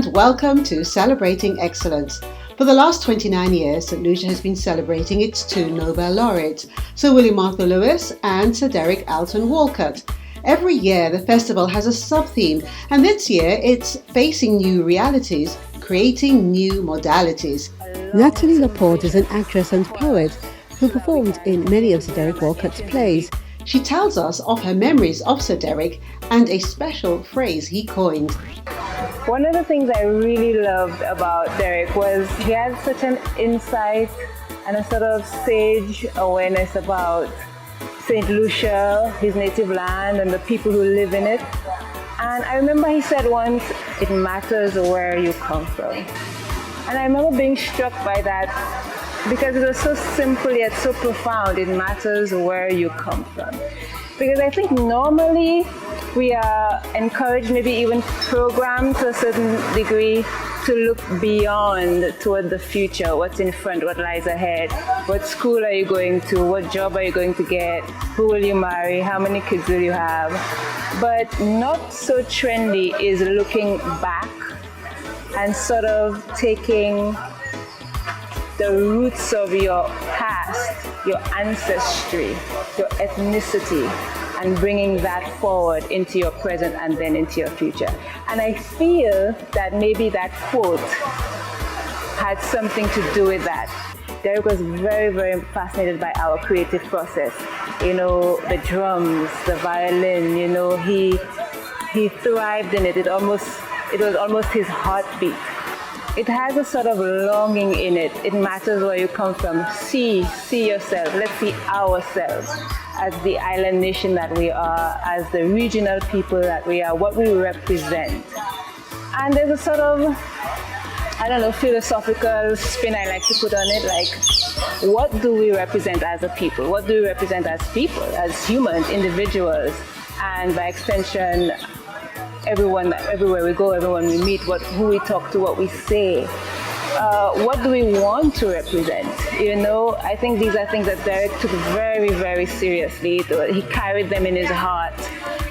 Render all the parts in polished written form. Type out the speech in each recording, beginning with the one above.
and welcome to Celebrating Excellence. For the last 29 years, St. Lucia has been celebrating its two Nobel laureates, Sir William Arthur Lewis and Sir Derek Walcott. Every year, the festival has a sub-theme, and this year it's facing new realities, creating new modalities. Natalie La Porte is an actress and poet who performed in many of Sir Derek Walcott's plays. She tells us of her memories of Sir Derek and a special phrase he coined. One of the things I really loved about Derek was he had such an insight and a sort of sage awareness about St. Lucia, his native land, and the people who live in it. And I remember he said once, "It matters where you come from." And I remember being struck by that because it was so simple yet so profound. It matters where you come from. Because I think normally we are encouraged, maybe even programmed to a certain degree, to look beyond toward the future, what's in front, what lies ahead, what school are you going to, what job are you going to get, who will you marry, how many kids will you have. But not so trendy is looking back and sort of taking the roots of your past, your ancestry, your ethnicity, and bringing that forward into your present and then into your future. And I feel that maybe that quote had something to do with that. Derek was very, very fascinated by our creative process. You know, the drums, the violin, you know, he thrived in it. It was almost his heartbeat. It has a sort of longing in it. It matters where you come from. See yourself. Let's see ourselves as the island nation that we are, as the regional people that we are, what we represent. And there's a sort of, philosophical spin I like to put on it, like, what do we represent as a people? What do we represent as people, as humans, individuals, and by extension, everyone, everywhere we go, everyone we meet, who we talk to, what we say. What do we want to represent? You know, I think these are things that Derek took very, very seriously. He carried them in his heart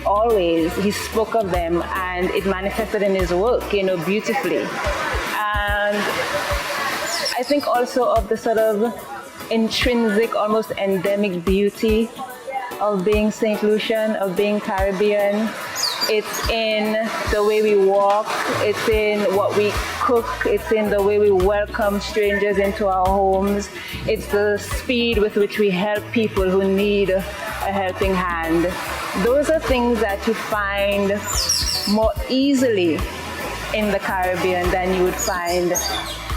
always. He spoke of them and it manifested in his work, you know, beautifully. And I think also of the sort of intrinsic, almost endemic beauty of being St. Lucian, of being Caribbean. It's in the way we walk, it's in what we cook, it's in the way we welcome strangers into our homes, it's the speed with which we help people who need a helping hand. Those are things that you find more easily in the Caribbean than you would find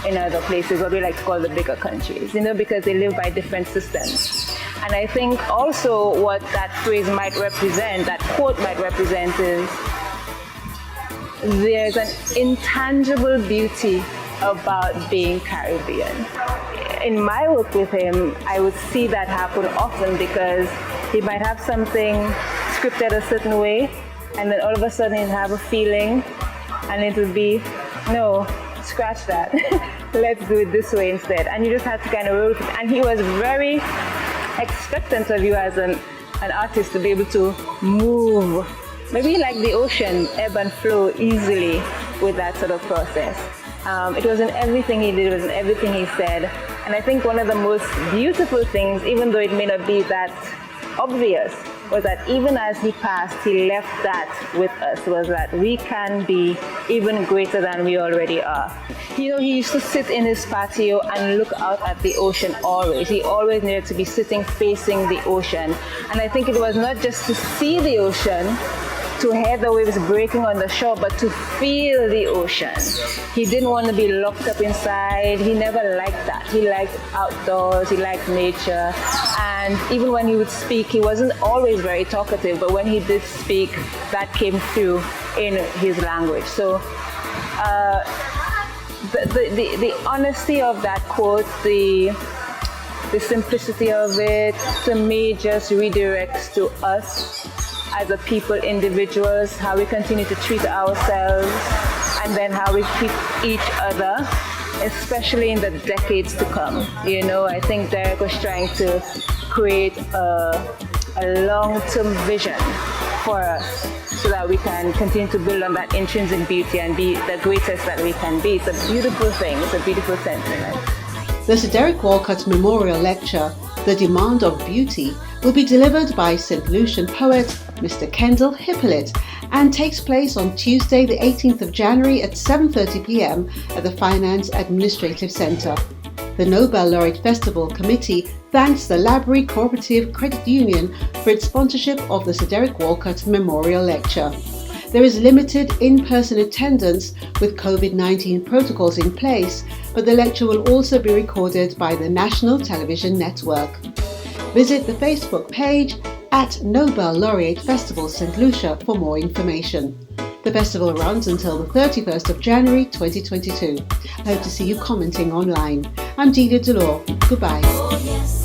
in other places, what we like to call the bigger countries, you know, because they live by different systems. And I think also what that phrase might represent, that quote might represent, is there's an intangible beauty about being Caribbean. In my work with him, I would see that happen often because he might have something scripted a certain way, and then all of a sudden he'd have a feeling, and it would be, no, scratch that. Let's do it this way instead. And you just have to kind of roll with it. And he was very expectant of you as an artist to be able to move, maybe like the ocean, ebb and flow easily with that sort of process. It was in everything he did, it was in everything he said. And I think one of the most beautiful things, even though it may not be that obvious, was that even as he passed, he left that with us, was that we can be even greater than we already are. You know, he used to sit in his patio and look out at the ocean always. He always needed to be sitting facing the ocean. And I think it was not just to see the ocean, to hear the waves breaking on the shore, but to feel the ocean. He didn't want to be locked up inside. He never liked that. He liked outdoors, he liked nature. And even when he would speak, he wasn't always very talkative, but when he did speak, that came through in his language. So the honesty of that quote, the simplicity of it, to me just redirects to us as a people, individuals, how we continue to treat ourselves, and then how we treat each other, especially in the decades to come. You know, I think Derek was trying to create a long-term vision for us so that we can continue to build on that intrinsic beauty and be the greatest that we can be. It's a beautiful thing. It's a beautiful sentiment. The Sir Derek Walcott Memorial Lecture, The Demand of Beauty, will be delivered by St. Lucian poet Mr. Kendall Hippolyte and takes place on Tuesday the 18th of January at 7:30 p.m. at the Finance Administrative Centre. The Nobel Laureate Festival Committee thanks the Library Cooperative Credit Union for its sponsorship of the Sir Derek Walcott Memorial Lecture. There is limited in-person attendance with COVID-19 protocols in place, but the lecture will also be recorded by the National Television Network. Visit the Facebook page at Nobel Laureate Festival St. Lucia for more information. The festival runs until the 31st of January 2022. I hope to see you commenting online. I'm Delia Dolor. Goodbye.